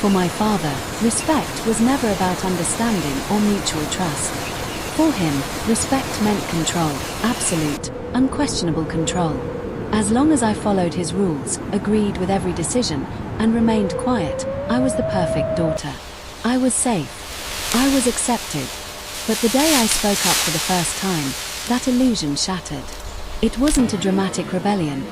For my father, respect was never about understanding or mutual trust. For him, respect meant control, absolute, unquestionable control. As long as I followed his rules, agreed with every decision, and remained quiet, I was the perfect daughter. I was safe. I was accepted. But the day I spoke up for the first time, that illusion shattered. It wasn't a dramatic rebellion,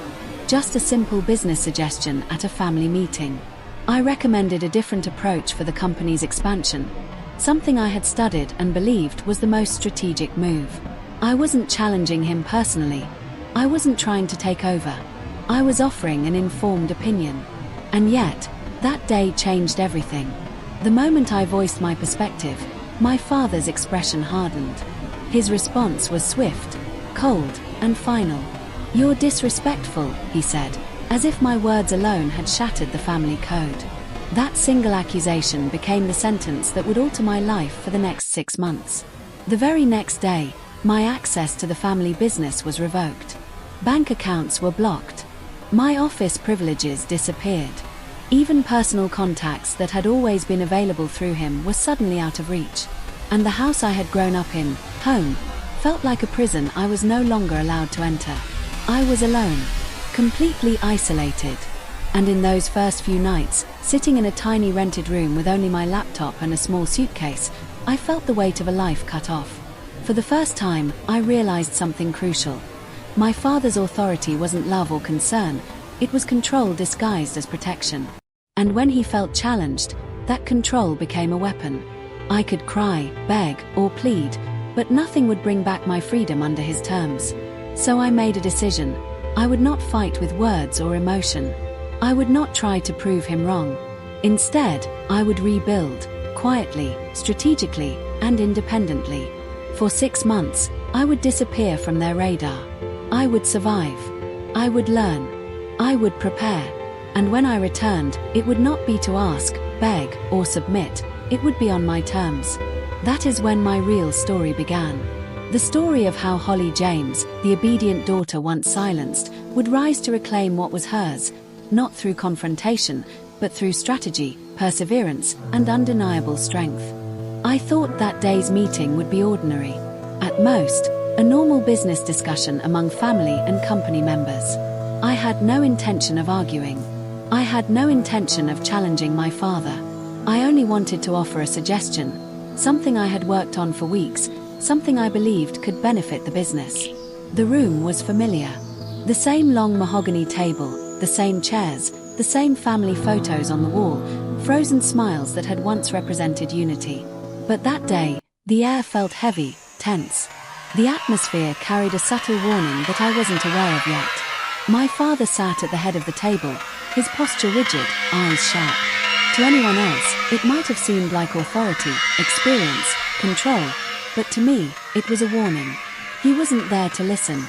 just a simple business suggestion at a family meeting. I recommended a different approach for the company's expansion, something I had studied and believed was the most strategic move. I wasn't challenging him personally. I wasn't trying to take over. I was offering an informed opinion. And yet, that day changed everything. The moment I voiced my perspective, my father's expression hardened. His response was swift, cold, and final. "You're disrespectful," he said, as if my words alone had shattered the family code. That single accusation became the sentence that would alter my life for the next 6 months. The very next day, my access to the family business was revoked. Bank accounts were blocked. My office privileges disappeared. Even personal contacts that had always been available through him were suddenly out of reach. And the house I had grown up in, home, felt like a prison I was no longer allowed to enter. I was alone, completely isolated. And in those first few nights, sitting in a tiny rented room with only my laptop and a small suitcase, I felt the weight of a life cut off. For the first time, I realized something crucial. My father's authority wasn't love or concern, it was control disguised as protection. And when he felt challenged, that control became a weapon. I could cry, beg, or plead, but nothing would bring back my freedom under his terms. So I made a decision. I would not fight with words or emotion. I would not try to prove him wrong. Instead, I would rebuild, quietly, strategically, and independently. For 6 months, I would disappear from their radar. I would survive. I would learn. I would prepare. And when I returned, it would not be to ask, beg, or submit. It would be on my terms. That is when my real story began. The story of how Holly James, the obedient daughter once silenced, would rise to reclaim what was hers, not through confrontation, but through strategy, perseverance, and undeniable strength. I thought that day's meeting would be ordinary. At most, a normal business discussion among family and company members. I had no intention of arguing. I had no intention of challenging my father. I only wanted to offer a suggestion, something I had worked on for weeks, something I believed could benefit the business. The room was familiar. The same long mahogany table, the same chairs, the same family photos on the wall, frozen smiles that had once represented unity. But that day, the air felt heavy, tense. The atmosphere carried a subtle warning that I wasn't aware of yet. My father sat at the head of the table, his posture rigid, eyes sharp. To anyone else, it might have seemed like authority, experience, control, but to me, it was a warning. He wasn't there to listen.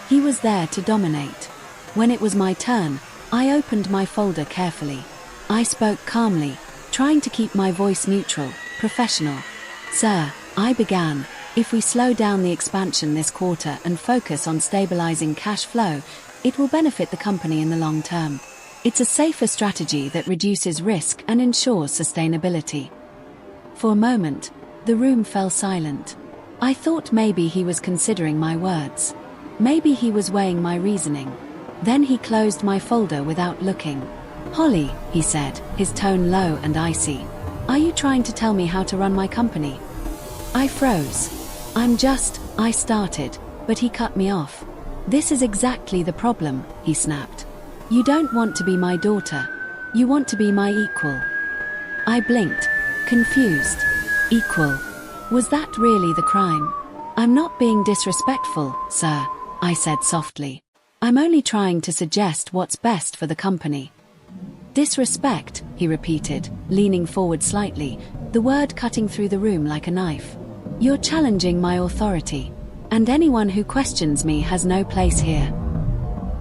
He was there to dominate. When it was my turn, I opened my folder carefully. I spoke calmly, trying to keep my voice neutral, professional. "Sir," I began, "if we slow down the expansion this quarter and focus on stabilizing cash flow, it will benefit the company in the long term. It's a safer strategy that reduces risk and ensures sustainability." For a moment, the room fell silent. I thought maybe he was considering my words. Maybe he was weighing my reasoning. Then he closed my folder without looking. "Holly," he said, his tone low and icy, "are you trying to tell me how to run my company?" I froze. I started, but he cut me off. "This is exactly the problem," he snapped. "You don't want to be my daughter. You want to be my equal." I blinked, confused. Equal. Was that really the crime? "I'm not being disrespectful, sir," I said softly. "I'm only trying to suggest what's best for the company." "Disrespect," he repeated, leaning forward slightly, the word cutting through the room like a knife. "You're challenging my authority. And anyone who questions me has no place here."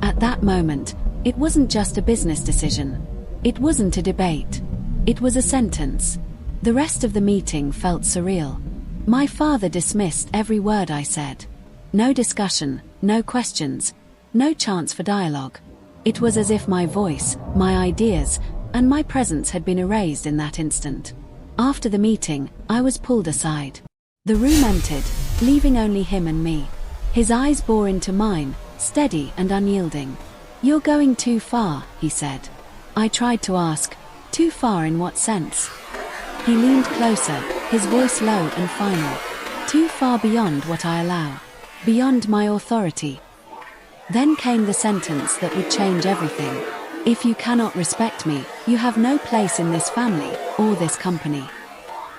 At that moment, it wasn't just a business decision. It wasn't a debate. It was a sentence. The rest of the meeting felt surreal. My father dismissed every word I said. No discussion, no questions, no chance for dialogue. It was as if my voice, my ideas, and my presence had been erased in that instant. After the meeting, I was pulled aside. The room entered, leaving only him and me. His eyes bore into mine, steady and unyielding. "You're going too far," he said. I tried to ask, "Too far in what sense?" He leaned closer, his voice low and final. "Too far beyond what I allow. Beyond my authority." Then came the sentence that would change everything. "If you cannot respect me, you have no place in this family or this company."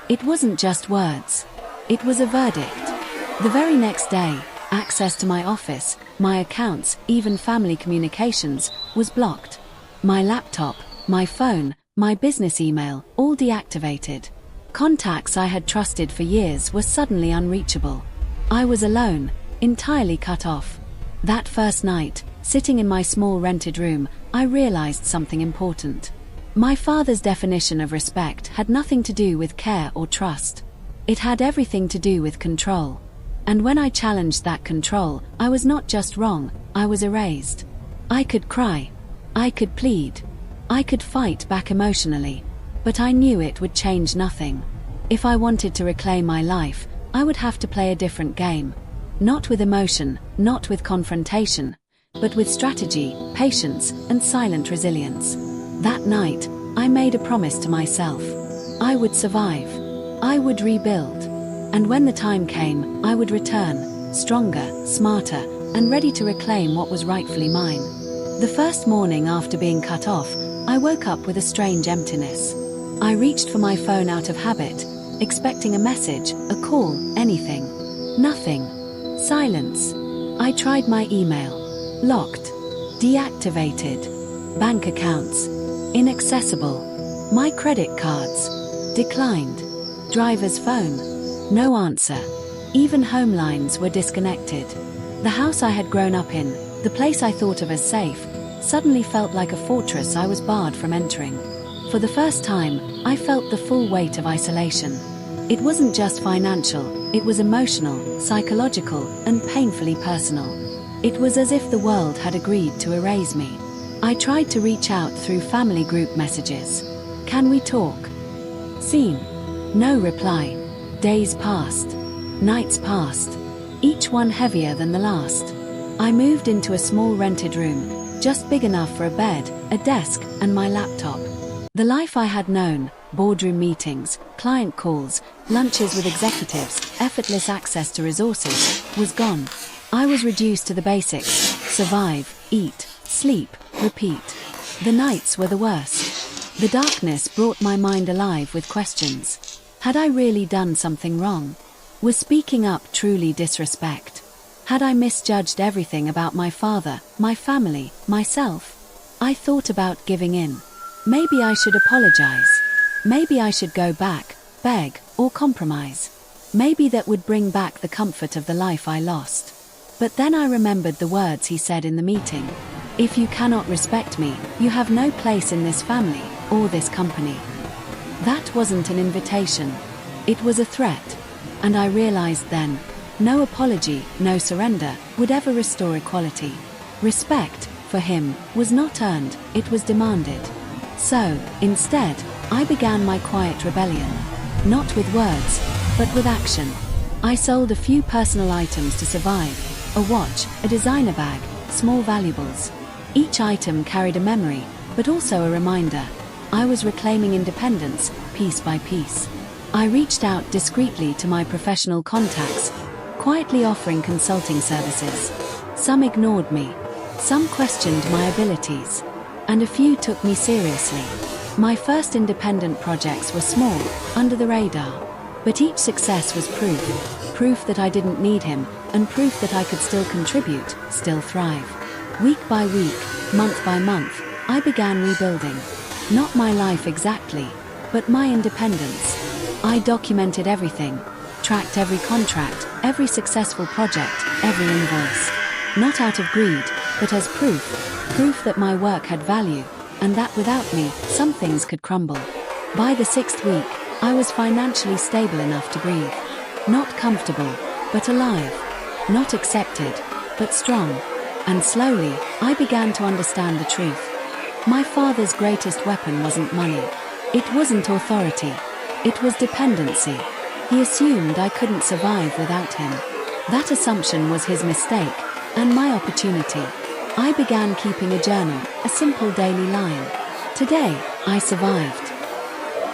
It wasn't just words. It was a verdict. The very next day, access to my office, my accounts, even family communications, was blocked. My laptop, my phone, my business email, all deactivated. Contacts I had trusted for years were suddenly unreachable. I was alone, entirely cut off. That first night, sitting in my small rented room, I realized something important. My father's definition of respect had nothing to do with care or trust. It had everything to do with control. And when I challenged that control, I was not just wrong, I was erased. I could cry. I could plead. I could fight back emotionally. But I knew it would change nothing. If I wanted to reclaim my life, I would have to play a different game. Not with emotion, not with confrontation, but with strategy, patience, and silent resilience. That night, I made a promise to myself. I would survive. I would rebuild. And when the time came, I would return, stronger, smarter, and ready to reclaim what was rightfully mine. The first morning after being cut off, I woke up with a strange emptiness. I reached for my phone out of habit, expecting a message, a call, anything. Nothing. Silence. I tried my email. Locked. Deactivated. Bank accounts. Inaccessible. My credit cards. Declined. Driver's phone. No answer. Even home lines were disconnected. The house I had grown up in, the place I thought of as safe, suddenly felt like a fortress I was barred from entering. For the first time, I felt the full weight of isolation. It wasn't just financial, it was emotional, psychological, and painfully personal. It was as if the world had agreed to erase me. I tried to reach out through family group messages. "Can we talk?" Seen. No reply. Days passed. Nights passed. Each one heavier than the last. I moved into a small rented room, just big enough for a bed, a desk, and my laptop. The life I had known, boardroom meetings, client calls, lunches with executives, effortless access to resources, was gone. I was reduced to the basics: survive, eat, sleep, repeat. The nights were the worst. The darkness brought my mind alive with questions. Had I really done something wrong? Was speaking up truly disrespect? Had I misjudged everything about my father, my family, myself? I thought about giving in. Maybe I should apologize. Maybe I should go back, beg, or compromise. Maybe that would bring back the comfort of the life I lost. But then I remembered the words he said in the meeting. "If you cannot respect me, you have no place in this family or this company." That wasn't an invitation. It was a threat. And I realized then, no apology, no surrender, would ever restore equality. Respect, for him, was not earned, it was demanded. So, instead, I began my quiet rebellion. Not with words, but with action. I sold a few personal items to survive: a watch, a designer bag, small valuables. Each item carried a memory, but also a reminder. I was reclaiming independence, piece by piece. I reached out discreetly to my professional contacts, quietly offering consulting services. Some ignored me. Some questioned my abilities. And a few took me seriously. My first independent projects were small, under the radar. But each success was proof that I didn't need him, and proof that I could still contribute, still thrive. Week by week, month by month, I began rebuilding. Not my life exactly, but my independence. I documented everything, tracked every contract, every successful project, every invoice. Not out of greed, but as proof that my work had value, and that without me, some things could crumble. By the 6th week, I was financially stable enough to breathe. Not comfortable, but alive. Not accepted, but strong. And slowly, I began to understand the truth. My father's greatest weapon wasn't money. It wasn't authority. It was dependency. He assumed I couldn't survive without him. That assumption was his mistake, and my opportunity. I began keeping a journal, a simple daily line. Today, I survived.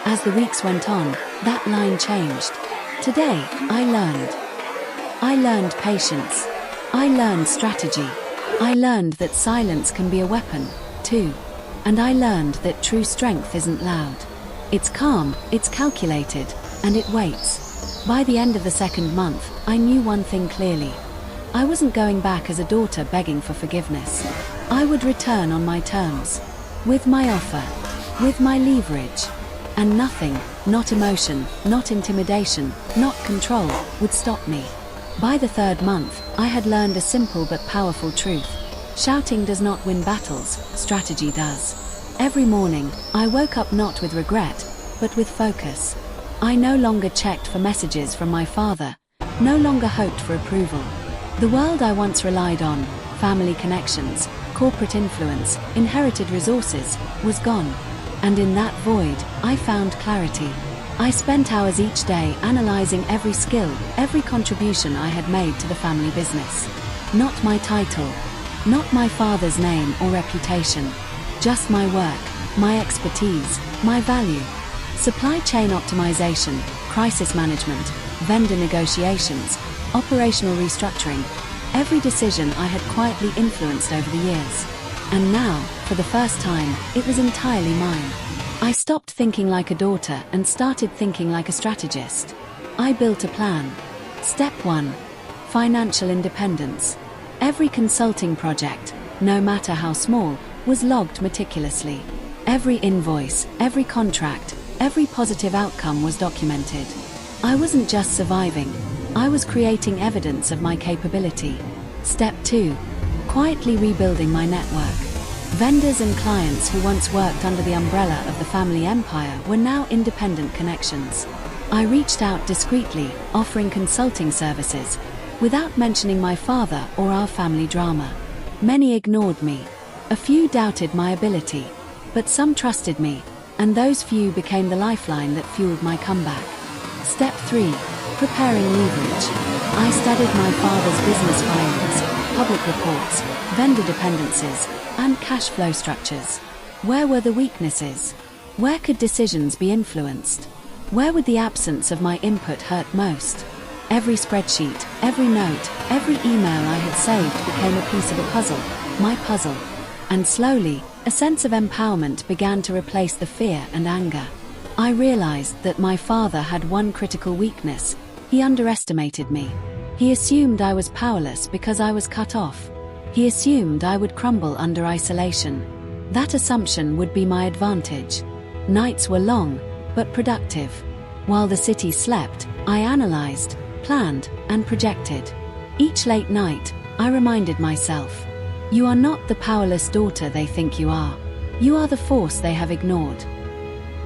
As the weeks went on, that line changed. Today, I learned. I learned patience. I learned strategy. I learned that silence can be a weapon, too. And I learned that true strength isn't loud. It's calm, it's calculated, and it waits. By the end of the second month, I knew one thing clearly. I wasn't going back as a daughter begging for forgiveness. I would return on my terms. With my offer. With my leverage. And nothing, not emotion, not intimidation, not control, would stop me. By the third month, I had learned a simple but powerful truth. Shouting does not win battles, strategy does. Every morning, I woke up not with regret, but with focus. I no longer checked for messages from my father, no longer hoped for approval. The world I once relied on, family connections, corporate influence, inherited resources, was gone. And in that void, I found clarity. I spent hours each day analyzing every skill, every contribution I had made to the family business. Not my title, not my father's name or reputation, just my work, my expertise, my value. Supply chain optimization, crisis management, vendor negotiations, operational restructuring. Every decision I had quietly influenced over the years. And now, for the first time, it was entirely mine. I stopped thinking like a daughter and started thinking like a strategist. I built a plan. Step 1. Financial independence. Every consulting project, no matter how small, was logged meticulously. Every invoice, every contract, every positive outcome was documented. I wasn't just surviving, I was creating evidence of my capability. Step 2. Quietly rebuilding my network. Vendors and clients who once worked under the umbrella of the family empire were now independent connections. I reached out discreetly, offering consulting services, without mentioning my father or our family drama. Many ignored me. A few doubted my ability, but some trusted me, and those few became the lifeline that fueled my comeback. Step 3. Preparing leverage. I studied my father's business filings, public reports, vendor dependencies, and cash flow structures. Where were the weaknesses? Where could decisions be influenced? Where would the absence of my input hurt most? Every spreadsheet, every note, every email I had saved became a piece of a puzzle, my puzzle. And slowly, a sense of empowerment began to replace the fear and anger. I realized that my father had one critical weakness. He underestimated me. He assumed I was powerless because I was cut off. He assumed I would crumble under isolation. That assumption would be my advantage. Nights were long, but productive. While the city slept, I analyzed, planned, and projected. Each late night, I reminded myself, you are not the powerless daughter they think you are. You are the force they have ignored.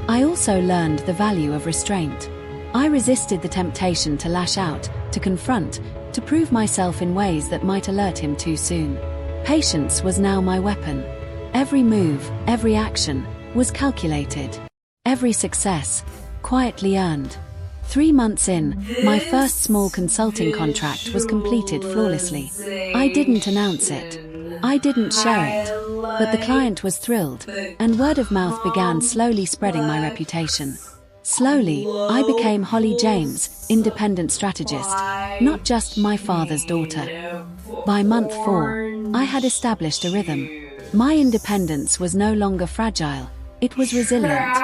I also learned the value of restraint. I resisted the temptation to lash out, to confront, to prove myself in ways that might alert him too soon. Patience was now my weapon. Every move, every action, was calculated. Every success, quietly earned. 3 months in, my first small consulting contract was completed flawlessly. I didn't announce it. I didn't share it. But the client was thrilled, and word of mouth began slowly spreading my reputation. Slowly, I became Holly James, independent strategist, not just my father's daughter. By month 4, I had established a rhythm. My independence was no longer fragile, it was resilient.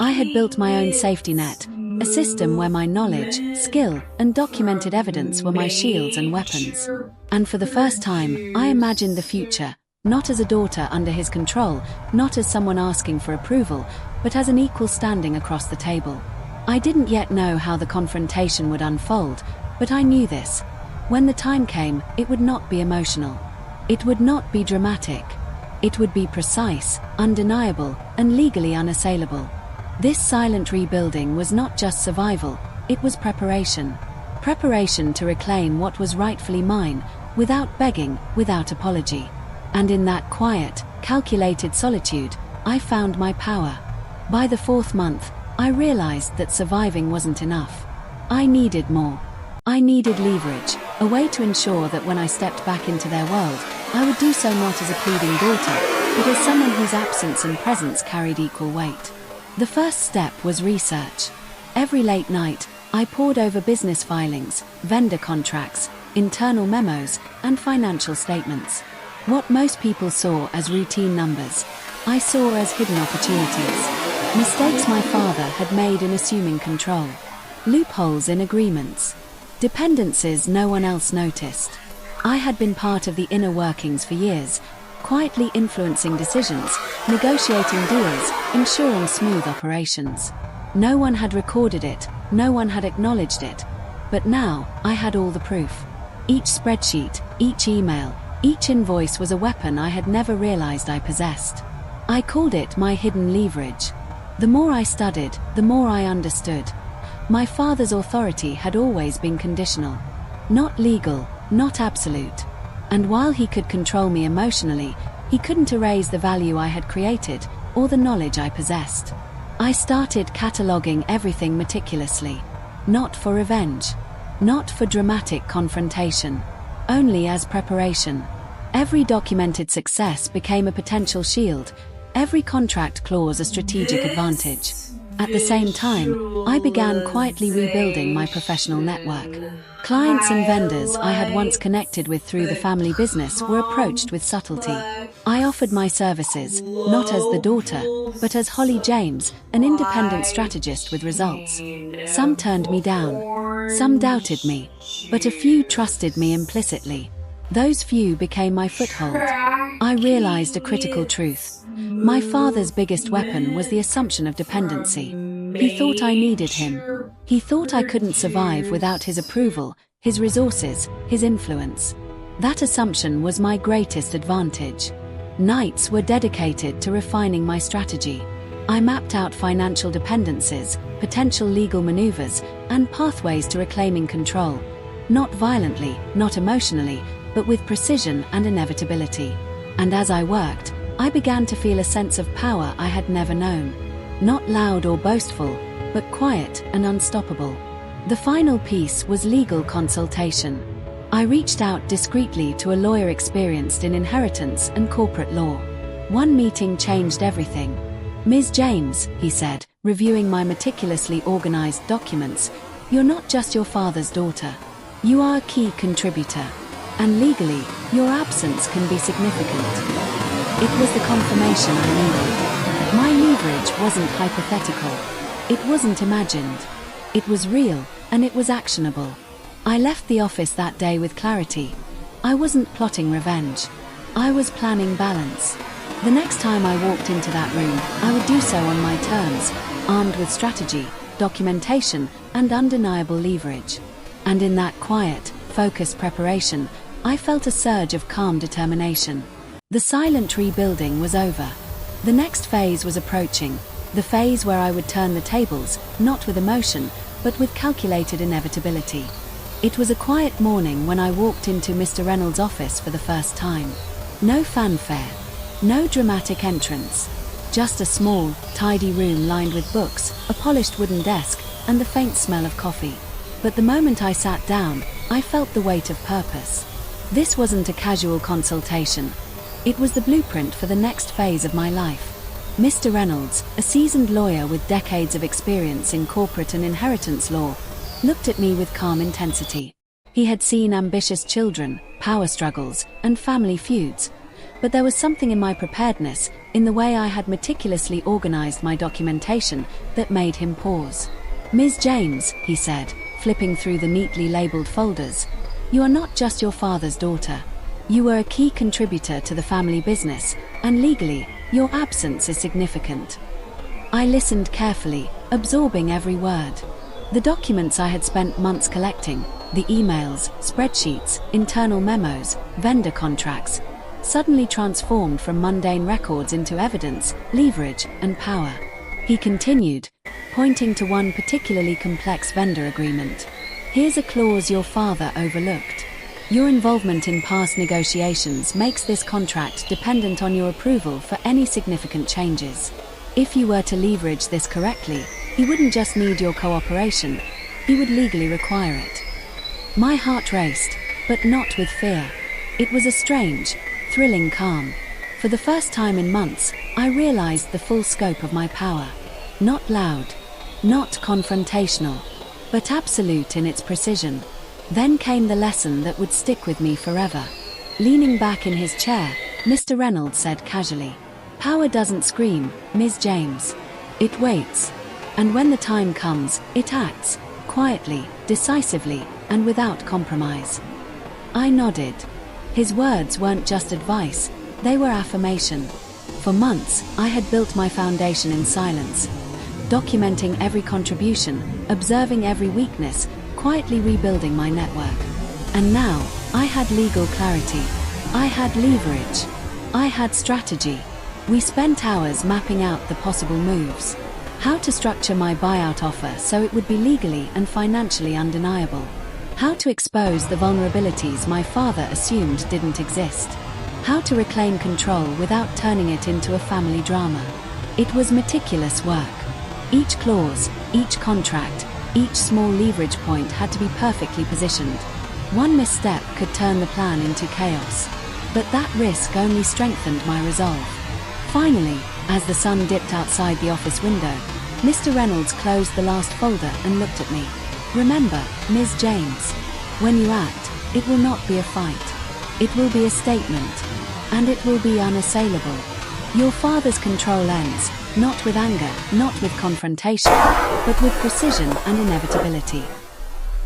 I had built my own safety net, a system where my knowledge, skill, and documented evidence were my shields and weapons. And for the first time, I imagined the future, not as a daughter under his control, not as someone asking for approval, but as an equal standing across the table. I didn't yet know how the confrontation would unfold, but I knew this. When the time came, it would not be emotional. It would not be dramatic. It would be precise, undeniable, and legally unassailable. This silent rebuilding was not just survival, it was preparation. Preparation to reclaim what was rightfully mine, without begging, without apology. And in that quiet, calculated solitude, I found my power. By the 4th month, I realized that surviving wasn't enough. I needed more. I needed leverage, a way to ensure that when I stepped back into their world, I would do so not as a pleading daughter, but as someone whose absence and presence carried equal weight. The first step was research. Every late night, I pored over business filings, vendor contracts, internal memos, and financial statements. What most people saw as routine numbers, I saw as hidden opportunities. Mistakes my father had made in assuming control. Loopholes in agreements. Dependencies no one else noticed. I had been part of the inner workings for years, quietly influencing decisions, negotiating deals, ensuring smooth operations. No one had recorded it, no one had acknowledged it. But now, I had all the proof. Each spreadsheet, each email, each invoice was a weapon I had never realized I possessed. I called it my hidden leverage. The more I studied, the more I understood. My father's authority had always been conditional. Not legal, not absolute. And while he could control me emotionally, he couldn't erase the value I had created, or the knowledge I possessed. I started cataloging everything meticulously. Not for revenge. Not for dramatic confrontation. Only as preparation. Every documented success became a potential shield, every contract clause a strategic advantage. At the same time, I began quietly rebuilding my professional network. Clients and vendors I had once connected with through the family business were approached with subtlety. I offered my services, not as the daughter, but as Holly James, an independent strategist with results. Some turned me down. Some doubted me. But a few trusted me implicitly. Those few became my foothold. I realized a critical truth. My father's biggest weapon was the assumption of dependency. He thought I needed him. He thought I couldn't survive without his approval, his resources, his influence. That assumption was my greatest advantage. Nights were dedicated to refining my strategy. I mapped out financial dependencies, potential legal maneuvers, and pathways to reclaiming control. Not violently, not emotionally, but with precision and inevitability. And as I worked, I began to feel a sense of power I had never known. Not loud or boastful, but quiet and unstoppable. The final piece was legal consultation. I reached out discreetly to a lawyer experienced in inheritance and corporate law. One meeting changed everything. "Ms. James," he said, reviewing my meticulously organized documents, "you're not just your father's daughter. You are a key contributor. And legally, your absence can be significant." It was the confirmation I needed. My leverage wasn't hypothetical. It wasn't imagined. It was real, and it was actionable. I left the office that day with clarity. I wasn't plotting revenge. I was planning balance. The next time I walked into that room, I would do so on my terms, armed with strategy, documentation, and undeniable leverage. And in that quiet, focused preparation, I felt a surge of calm determination. The silent rebuilding was over. The next phase was approaching, the phase where I would turn the tables, not with emotion, but with calculated inevitability. It was a quiet morning when I walked into Mr. Reynolds' office for the first time. No fanfare, no dramatic entrance. Just a small, tidy room lined with books, a polished wooden desk, and the faint smell of coffee. But the moment I sat down, I felt the weight of purpose. This wasn't a casual consultation. It was the blueprint for the next phase of my life. Mr. Reynolds, a seasoned lawyer with decades of experience in corporate and inheritance law, looked at me with calm intensity. He had seen ambitious children, power struggles, and family feuds. But there was something in my preparedness, in the way I had meticulously organized my documentation, that made him pause. "Ms. James," he said, flipping through the neatly labeled folders, "you are not just your father's daughter. You were a key contributor to the family business, and legally, your absence is significant." I listened carefully, absorbing every word. The documents I had spent months collecting, the emails, spreadsheets, internal memos, vendor contracts, suddenly transformed from mundane records into evidence, leverage, and power. He continued, pointing to one particularly complex vendor agreement. "Here's a clause your father overlooked. Your involvement in past negotiations makes this contract dependent on your approval for any significant changes. If you were to leverage this correctly, he wouldn't just need your cooperation, he would legally require it. My heart raced, but not with fear. It was a strange, thrilling calm. For the first time in months, I realized the full scope of my power. Not loud, not confrontational, but absolute in its precision. Then came the lesson that would stick with me forever. Leaning back in his chair, Mr. Reynolds said casually, "Power doesn't scream, Ms. James. It waits. And when the time comes, it acts, quietly, decisively, and without compromise." I nodded. His words weren't just advice, they were affirmation. For months, I had built my foundation in silence, documenting every contribution, observing every weakness, quietly rebuilding my network. And now, I had legal clarity. I had leverage. I had strategy. We spent hours mapping out the possible moves. How to structure my buyout offer so it would be legally and financially undeniable. How to expose the vulnerabilities my father assumed didn't exist. How to reclaim control without turning it into a family drama. It was meticulous work. Each clause, each contract, each small leverage point had to be perfectly positioned. One misstep could turn the plan into chaos. But that risk only strengthened my resolve. Finally, as the sun dipped outside the office window, Mr. Reynolds closed the last folder and looked at me. "Remember, Ms. James, when you act, it will not be a fight. It will be a statement. And it will be unassailable. Your father's control ends, not with anger, not with confrontation, but with precision and inevitability."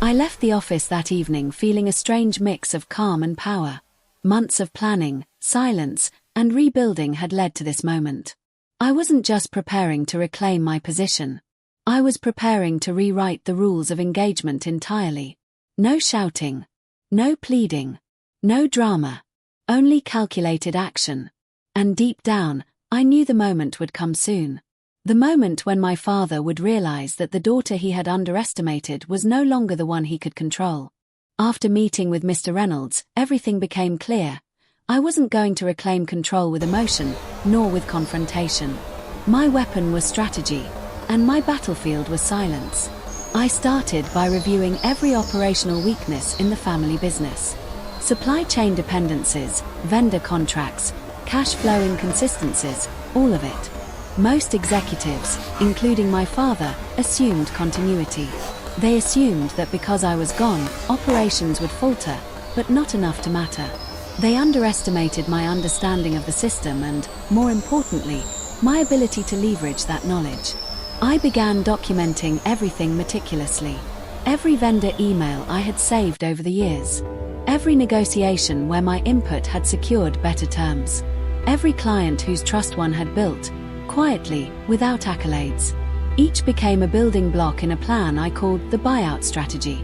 I left the office that evening feeling a strange mix of calm and power. Months of planning, silence, and rebuilding had led to this moment. I wasn't just preparing to reclaim my position. I was preparing to rewrite the rules of engagement entirely. No shouting. No pleading. No drama. Only calculated action. And deep down, I knew the moment would come soon. The moment when my father would realize that the daughter he had underestimated was no longer the one he could control. After meeting with Mr. Reynolds, everything became clear. I wasn't going to reclaim control with emotion, nor with confrontation. My weapon was strategy, and my battlefield was silence. I started by reviewing every operational weakness in the family business. Supply chain dependencies, vendor contracts, cash flow inconsistencies, all of it. Most executives, including my father, assumed continuity. They assumed that because I was gone, operations would falter, but not enough to matter. They underestimated my understanding of the system and, more importantly, my ability to leverage that knowledge. I began documenting everything meticulously. Every vendor email I had saved over the years. Every negotiation where my input had secured better terms. Every client whose trust one had built, quietly, without accolades. Each became a building block in a plan I called the buyout strategy.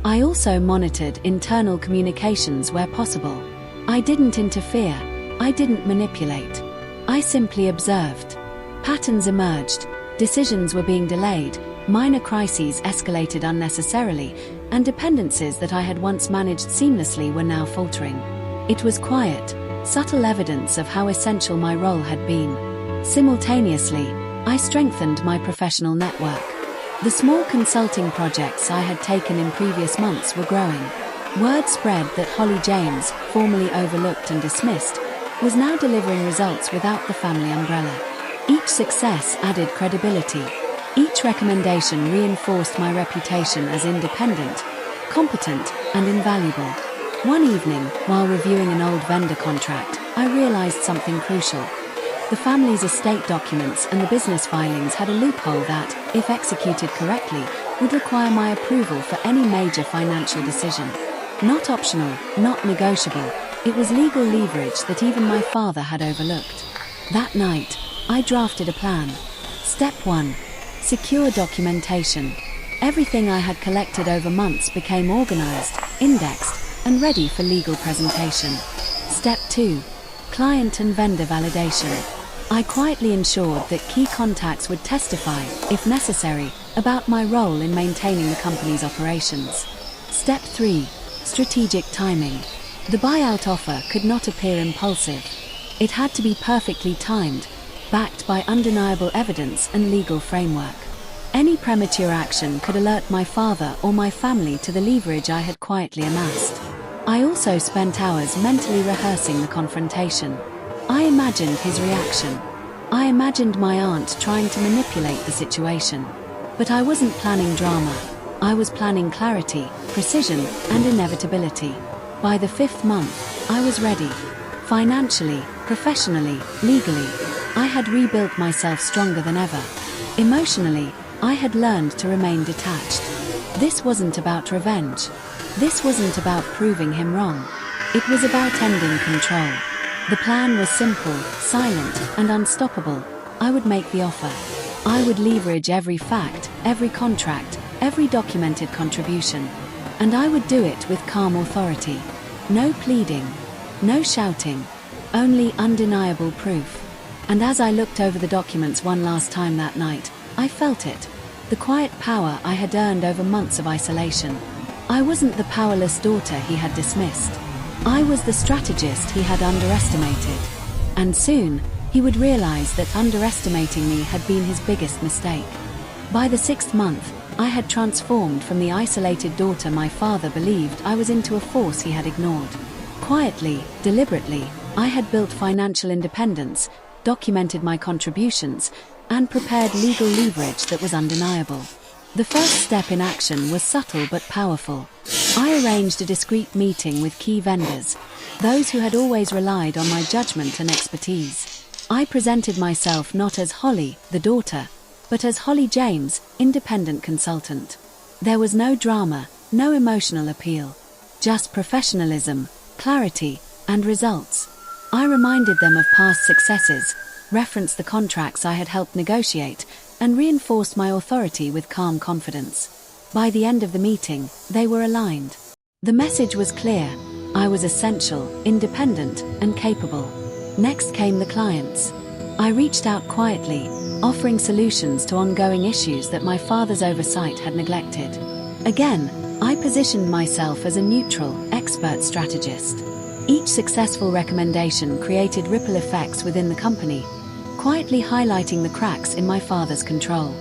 I also monitored internal communications where possible. I didn't interfere. I didn't manipulate. I simply observed. Patterns emerged. Decisions were being delayed. Minor crises escalated unnecessarily, and dependencies that I had once managed seamlessly were now faltering. It was quiet, subtle evidence of how essential my role had been. Simultaneously, I strengthened my professional network. The small consulting projects I had taken in previous months were growing. Word spread that Holly James, formerly overlooked and dismissed, was now delivering results without the family umbrella. Each success added credibility. Each recommendation reinforced my reputation as independent, competent, and invaluable. One evening, while reviewing an old vendor contract, I realized something crucial. The family's estate documents and the business filings had a loophole that, if executed correctly, would require my approval for any major financial decision. Not optional, not negotiable, it was legal leverage that even my father had overlooked. That night, I drafted a plan. Step 1. Secure documentation. Everything I had collected over months became organized, indexed, and ready for legal presentation. Step 2. Client and vendor validation. I quietly ensured that key contacts would testify, if necessary, about my role in maintaining the company's operations. Step 3. Strategic timing. The buyout offer could not appear impulsive. It had to be perfectly timed, backed by undeniable evidence and legal framework. Any premature action could alert my father or my family to the leverage I had quietly amassed. I also spent hours mentally rehearsing the confrontation. I imagined his reaction. I imagined my aunt trying to manipulate the situation. But I wasn't planning drama. I was planning clarity, precision, and inevitability. By the 5th month, I was ready. Financially, professionally, legally, I had rebuilt myself stronger than ever. Emotionally, I had learned to remain detached. This wasn't about revenge. This wasn't about proving him wrong. It was about ending control. The plan was simple, silent, and unstoppable. I would make the offer. I would leverage every fact, every contract, every documented contribution. And I would do it with calm authority. No pleading, no shouting, only undeniable proof. And as I looked over the documents one last time that night, I felt it. The quiet power I had earned over months of isolation. I wasn't the powerless daughter he had dismissed. I was the strategist he had underestimated. And soon, he would realize that underestimating me had been his biggest mistake. By the 6th month, I had transformed from the isolated daughter my father believed I was into a force he had ignored. Quietly, deliberately, I had built financial independence, documented my contributions, and prepared legal leverage that was undeniable. The first step in action was subtle but powerful. I arranged a discreet meeting with key vendors, those who had always relied on my judgment and expertise. I presented myself not as Holly, the daughter, but as Holly James, independent consultant. There was no drama, no emotional appeal, just professionalism, clarity, and results. I reminded them of past successes, referenced the contracts I had helped negotiate, and reinforced my authority with calm confidence. By the end of the meeting, they were aligned. The message was clear. I was essential, independent, and capable. Next came the clients. I reached out quietly, offering solutions to ongoing issues that my father's oversight had neglected. Again, I positioned myself as a neutral, expert strategist. Each successful recommendation created ripple effects within the company, quietly highlighting the cracks in my father's control.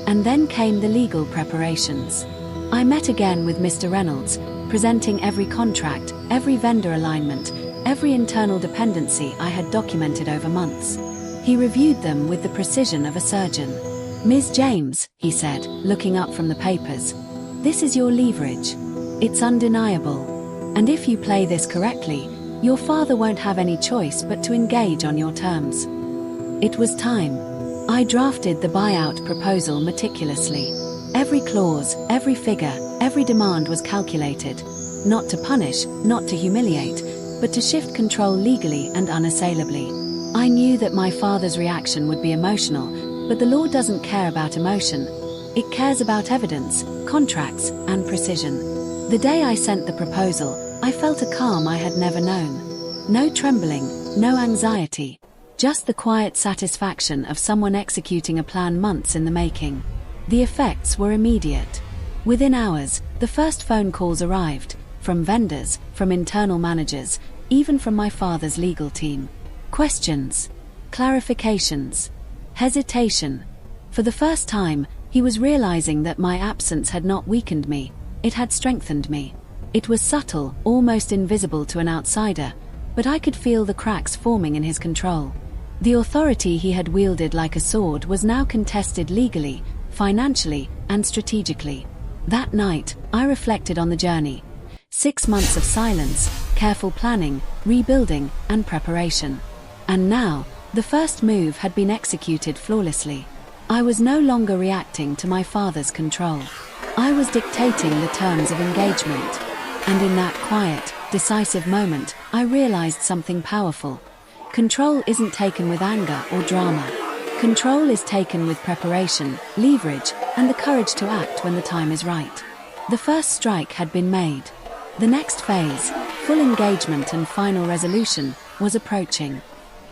And then came the legal preparations. I met again with Mr. Reynolds, presenting every contract, every vendor alignment, every internal dependency I had documented over months. He reviewed them with the precision of a surgeon. "Ms. James," he said, looking up from the papers, "this is your leverage. It's undeniable. And if you play this correctly, your father won't have any choice but to engage on your terms." It was time. I drafted the buyout proposal meticulously. Every clause, every figure, every demand was calculated, not to punish, not to humiliate, but to shift control legally and unassailably. I knew that my father's reaction would be emotional, but the law doesn't care about emotion. It cares about evidence, contracts, and precision. The day I sent the proposal, I felt a calm I had never known. No trembling, no anxiety. Just the quiet satisfaction of someone executing a plan months in the making. The effects were immediate. Within hours, the first phone calls arrived, from vendors, from internal managers, even from my father's legal team. Questions, clarifications, hesitation. For the first time, he was realizing that my absence had not weakened me, it had strengthened me. It was subtle, almost invisible to an outsider, but I could feel the cracks forming in his control. The authority he had wielded like a sword was now contested legally, financially, and strategically. That night, I reflected on the journey. 6 months of silence, careful planning, rebuilding, and preparation. And now, the first move had been executed flawlessly. I was no longer reacting to my father's control. I was dictating the terms of engagement. And in that quiet, decisive moment, I realized something powerful. Control isn't taken with anger or drama. Control is taken with preparation, leverage, and the courage to act when the time is right. The first strike had been made. The next phase, full engagement and final resolution, was approaching.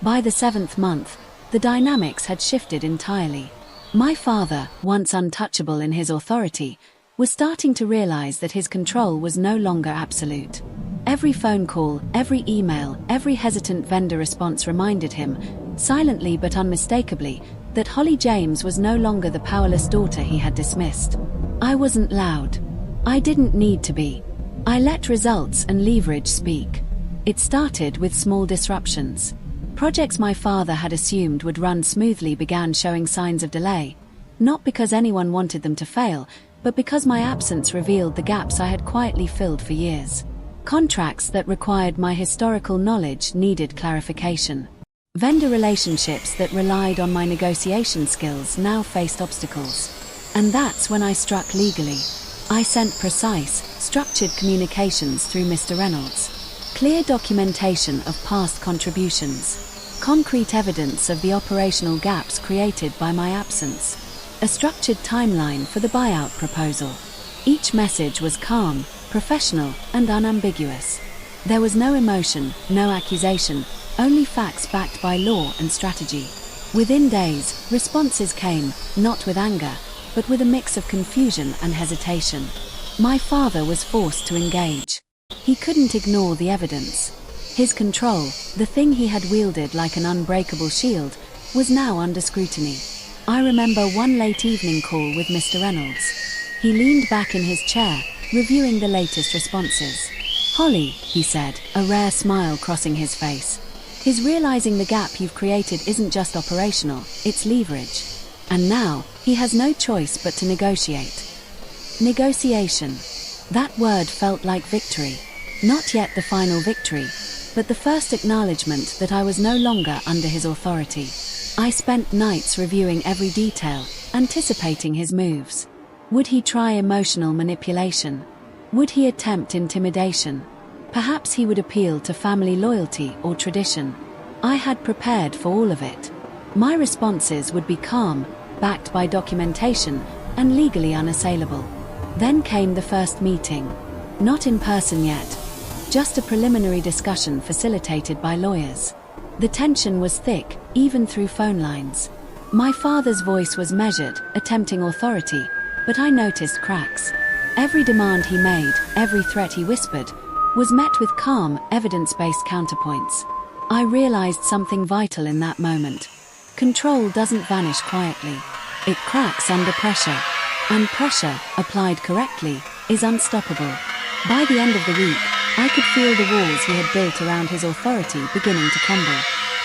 By the 7th month, the dynamics had shifted entirely. My father, once untouchable in his authority, was starting to realize that his control was no longer absolute. Every phone call, every email, every hesitant vendor response reminded him, silently but unmistakably, that Holly James was no longer the powerless daughter he had dismissed. I wasn't loud. I didn't need to be. I let results and leverage speak. It started with small disruptions. Projects my father had assumed would run smoothly began showing signs of delay, not because anyone wanted them to fail, but because my absence revealed the gaps I had quietly filled for years. Contracts that required my historical knowledge needed clarification. Vendor relationships that relied on my negotiation skills now faced obstacles. And that's when I struck legally. I sent precise, structured communications through Mr. Reynolds. Clear documentation of past contributions. Concrete evidence of the operational gaps created by my absence. A structured timeline for the buyout proposal. Each message was calm, professional, and unambiguous. There was no emotion, no accusation, only facts backed by law and strategy. Within days, responses came, not with anger, but with a mix of confusion and hesitation. My father was forced to engage. He couldn't ignore the evidence. His control, the thing he had wielded like an unbreakable shield, was now under scrutiny. I remember one late evening call with Mr. Reynolds. He leaned back in his chair, reviewing the latest responses. "Holly," he said, a rare smile crossing his face. "He's realizing the gap you've created isn't just operational, it's leverage. And now, he has no choice but to negotiate." Negotiation. That word felt like victory. Not yet the final victory, but the first acknowledgement that I was no longer under his authority. I spent nights reviewing every detail, anticipating his moves. Would he try emotional manipulation? Would he attempt intimidation? Perhaps he would appeal to family loyalty or tradition. I had prepared for all of it. My responses would be calm, backed by documentation, and legally unassailable. Then came the first meeting. Not in person yet. Just a preliminary discussion facilitated by lawyers. The tension was thick, even through phone lines. My father's voice was measured, attempting authority, but I noticed cracks. Every demand he made, every threat he whispered, was met with calm, evidence-based counterpoints. I realized something vital in that moment. Control doesn't vanish quietly. It cracks under pressure. And pressure, applied correctly, is unstoppable. By the end of the week, I could feel the walls he had built around his authority beginning to crumble.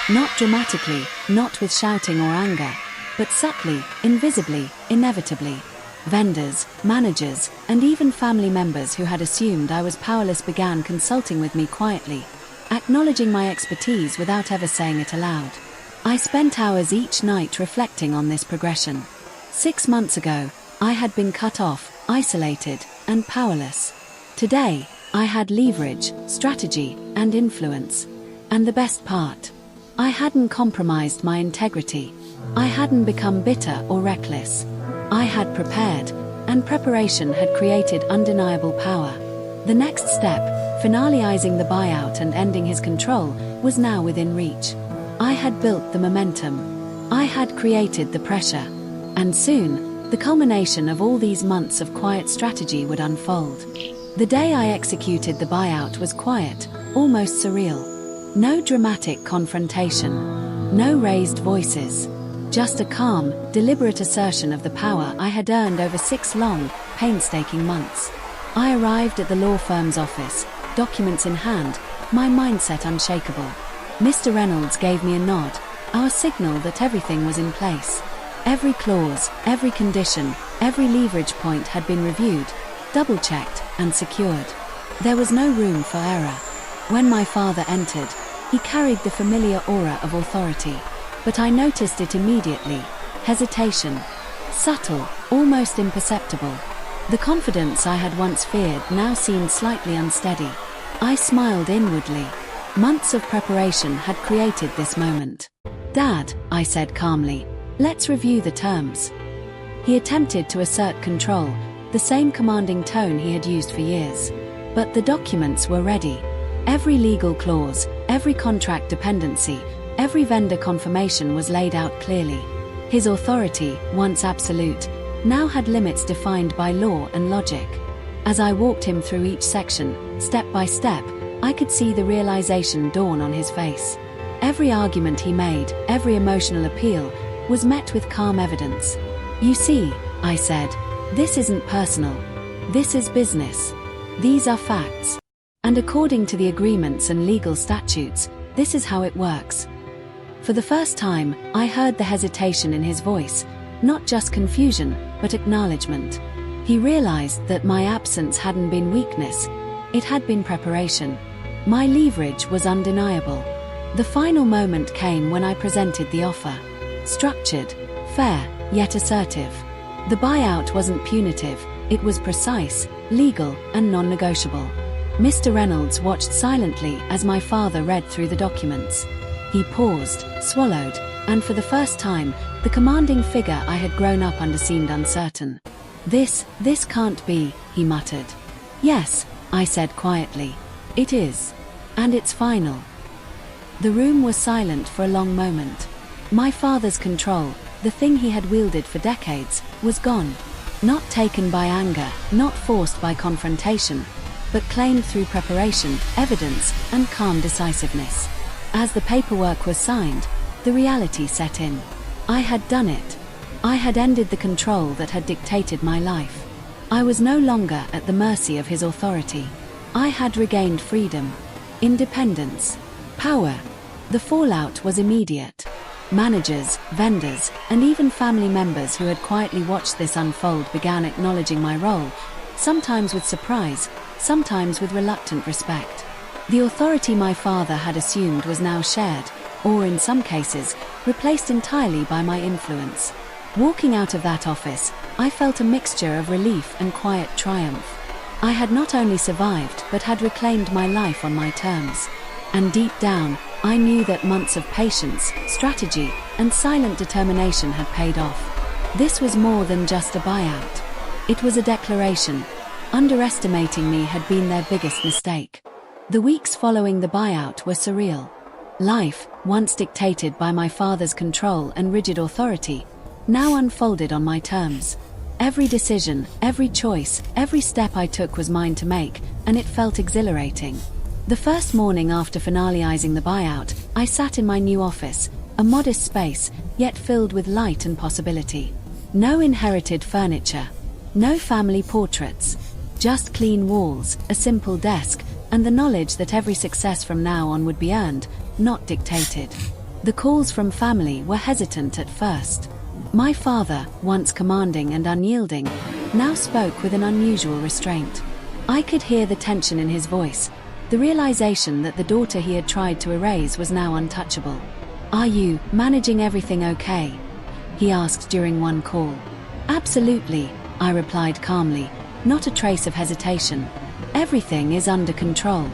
Not dramatically, not with shouting or anger, but subtly, invisibly, inevitably. Vendors, managers, and even family members who had assumed I was powerless began consulting with me quietly, acknowledging my expertise without ever saying it aloud. I spent hours each night reflecting on this progression. 6 months ago, I had been cut off, isolated, and powerless. Today, I had leverage, strategy, and influence. And the best part, I hadn't compromised my integrity. I hadn't become bitter or reckless. I had prepared, and preparation had created undeniable power. The next step, finalizing the buyout and ending his control, was now within reach. I had built the momentum. I had created the pressure. And soon, the culmination of all these months of quiet strategy would unfold. The day I executed the buyout was quiet, almost surreal. No dramatic confrontation. No raised voices. Just a calm, deliberate assertion of the power I had earned over 6 long, painstaking months. I arrived at the law firm's office, documents in hand, my mindset unshakable. Mr. Reynolds gave me a nod, our signal that everything was in place. Every clause, every condition, every leverage point had been reviewed, double-checked, and secured. There was no room for error. When my father entered, he carried the familiar aura of authority. But I noticed it immediately. Hesitation. Subtle, almost imperceptible. The confidence I had once feared now seemed slightly unsteady. I smiled inwardly. Months of preparation had created this moment. "Dad," I said calmly, "let's review the terms." He attempted to assert control, the same commanding tone he had used for years. But the documents were ready. Every legal clause, every contract dependency, every vendor confirmation was laid out clearly. His authority, once absolute, now had limits defined by law and logic. As I walked him through each section, step by step, I could see the realization dawn on his face. Every argument he made, every emotional appeal, was met with calm evidence. "You see," I said, "this isn't personal. This is business. These are facts. And according to the agreements and legal statutes, this is how it works." For the first time, I heard the hesitation in his voice, not just confusion, but acknowledgement. He realized that my absence hadn't been weakness, it had been preparation. My leverage was undeniable. The final moment came when I presented the offer. Structured, fair, yet assertive. The buyout wasn't punitive, it was precise, legal, and non-negotiable. Mr. Reynolds watched silently as my father read through the documents. He paused, swallowed, and for the first time, the commanding figure I had grown up under seemed uncertain. This can't be," he muttered. "Yes," I said quietly. "It is. And it's final." The room was silent for a long moment. My father's control, the thing he had wielded for decades, was gone. Not taken by anger, not forced by confrontation, but claimed through preparation, evidence, and calm decisiveness. As the paperwork was signed, the reality set in. I had done it. I had ended the control that had dictated my life. I was no longer at the mercy of his authority. I had regained freedom, independence, power. The fallout was immediate. Managers, vendors, and even family members who had quietly watched this unfold began acknowledging my role, sometimes with surprise, sometimes with reluctant respect. The authority my father had assumed was now shared, or in some cases, replaced entirely by my influence. Walking out of that office, I felt a mixture of relief and quiet triumph. I had not only survived but had reclaimed my life on my terms. And deep down, I knew that months of patience, strategy, and silent determination had paid off. This was more than just a buyout. It was a declaration. Underestimating me had been their biggest mistake. The weeks following the buyout were surreal. Life, once dictated by my father's control and rigid authority, now unfolded on my terms. Every decision, every choice, every step I took was mine to make, and it felt exhilarating. The first morning after finalizing the buyout, I sat in my new office, a modest space, yet filled with light and possibility. No inherited furniture, no family portraits, just clean walls, a simple desk, and the knowledge that every success from now on would be earned, not dictated. The calls from family were hesitant at first. My father, once commanding and unyielding, now spoke with an unusual restraint. I could hear the tension in his voice, the realization that the daughter he had tried to erase was now untouchable. "Are you managing everything okay?" he asked during one call. "Absolutely," I replied calmly, not a trace of hesitation. "Everything is under control."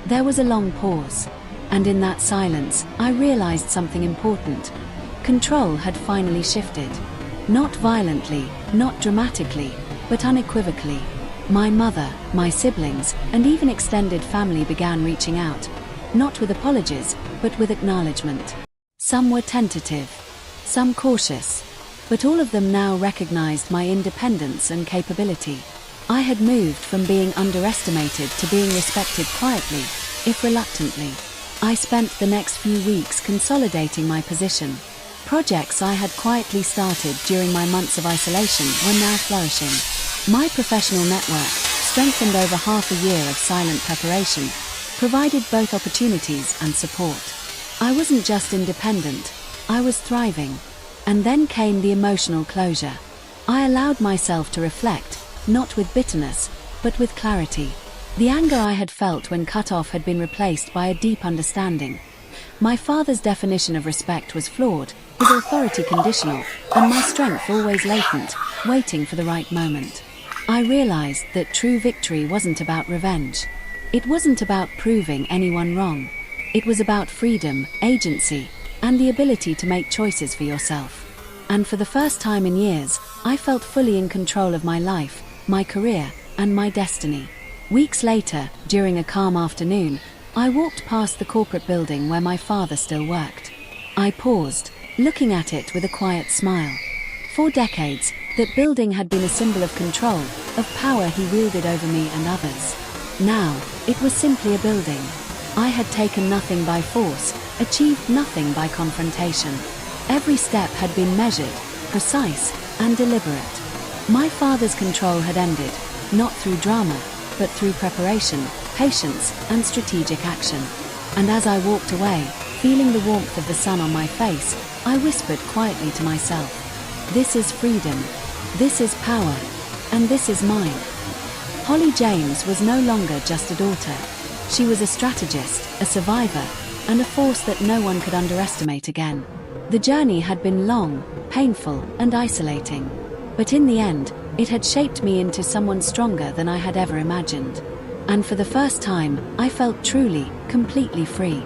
There was a long pause, and in that silence, I realized something important. Control had finally shifted. Not violently, not dramatically, but unequivocally. My mother, my siblings, and even extended family began reaching out, not with apologies, but with acknowledgement. Some were tentative, some cautious, but all of them now recognized my independence and capability. I had moved from being underestimated to being respected quietly, if reluctantly. I spent the next few weeks consolidating my position. Projects I had quietly started during my months of isolation were now flourishing. My professional network, strengthened over half a year of silent preparation, provided both opportunities and support. I wasn't just independent, I was thriving. And then came the emotional closure. I allowed myself to reflect, not with bitterness, but with clarity. The anger I had felt when cut off had been replaced by a deep understanding. My father's definition of respect was flawed, his authority conditional, and my strength always latent, waiting for the right moment. I realized that true victory wasn't about revenge. It wasn't about proving anyone wrong. It was about freedom, agency, and the ability to make choices for yourself. And for the first time in years, I felt fully in control of my life, my career, and my destiny. Weeks later, during a calm afternoon, I walked past the corporate building where my father still worked. I paused, looking at it with a quiet smile. For decades, That building had been a symbol of control, of power he wielded over me and others. Now, it was simply a building. I had taken nothing by force, achieved nothing by confrontation. Every step had been measured, precise, and deliberate. My father's control had ended, not through drama, but through preparation, patience, and strategic action. And as I walked away, feeling the warmth of the sun on my face, I whispered quietly to myself, "This is freedom. This is power. And this is mine." Holly James was no longer just a daughter. She was a strategist, a survivor, and a force that no one could underestimate again. The journey had been long, painful, and isolating. But in the end, it had shaped me into someone stronger than I had ever imagined. And for the first time, I felt truly, completely free.